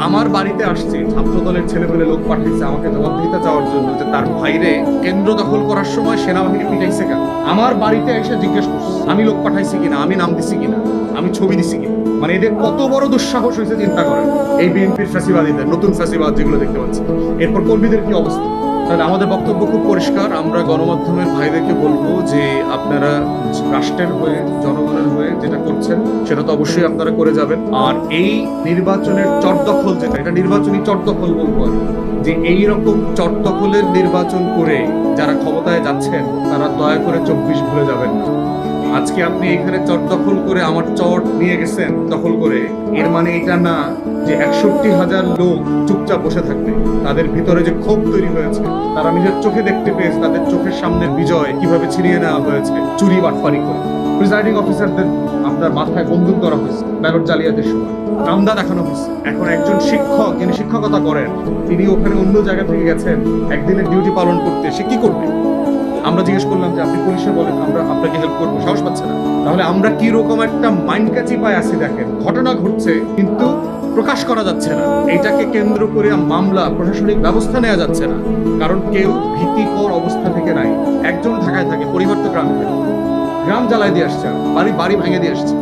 আমার বাড়িতে আসছে ছাত্র দলের ছেলেপেলে লোক পাঠিয়েছে আমাকে জবাবদিহিতা চাওয়ার জন্য যে তার ভাইরে কেন্দ্র দখল করার সময় সেনাবাহিনী পিটাইছে কেন। আমার বাড়িতে এসে জিজ্ঞেস করছে আমি লোক পাঠাইছি কিনা, আমি নাম দিছি কিনা, আমি ছবি দিছি কিনা। মানে এদের কত বড় দুঃসাহস হয়েছে চিন্তা করেন। এই বিএনপির ফ্যাসিবাদীদের নতুন ফ্যাসিবাদ যেগুলো দেখতে পাচ্ছি, এরপর কর্মীদের কি অবস্থা। তাহলে আমাদের বক্তব্য খুব পরিষ্কার, আমরা গণমাধ্যমের ভাইদেরকে বলবো যে আপনারা রাষ্ট্রের হয়ে জনগণের হয়ে যেটা করছেন সেটা তো অবশ্যই আপনারা করে যাবেন। আর এই নির্বাচনের চটদখল যেটা, এটা নির্বাচনী চটদখল বলবো আর যে এইরকম চটদখলের নির্বাচন করে যারা ক্ষমতায় যাচ্ছেন তারা দয়া করে 24 ভুলে যাবেন না। আজকে আপনি এখানে চট দখল করে আমার চট নিয়ে গেছেন দখল করে, এর মানে এটা না যে 61,000 লোক চুপচাপ বসে থাকবে। তাদের ভিতরে যে ক্ষোভ তৈরি হয়েছে, তারা নিজের চোখে দেখতে পেয়েছে তাদের চোখের সামনের বিজয় কিভাবে ছিনিয়ে নেওয়া হয়েছে চুরি বাটপারি করে। প্রিজাইডিং অফিসারদের আপনার মাথায় বন্দুক করা হয়েছে ব্যালট জালিয়াতির সময়, কামদা দেখানো হয়েছে। এখন একজন শিক্ষক যিনি শিক্ষকতা করেন তিনি ওখানে অন্য জায়গা থেকে গেছেন একদিনের ডিউটি পালন করতে, সে কি করবে? আমরা জিজ্ঞেস করলাম যে আপনি পুলিশে বলেন, আমরা আপনাকে হেল্প করবো, সাহস পাচ্ছে না। তাহলে আমরা কি রকম একটা মাইন্ড ক্যাচি পায় আছি দেখেন। ঘটনা ঘটছে কিন্তু প্রকাশ করা যাচ্ছে না, এইটাকে কেন্দ্র করে মামলা প্রশাসনিক ব্যবস্থা নেওয়া যাচ্ছে না, কারণ কেউ ভীতিকর অবস্থা থেকে নাই। একজন ঢাকায় থাকে, পরিবার তো গ্রামে থাকে, গ্রাম জ্বালায় দিয়ে আসছে, বাড়ি ভেঙে দিয়ে আসছে।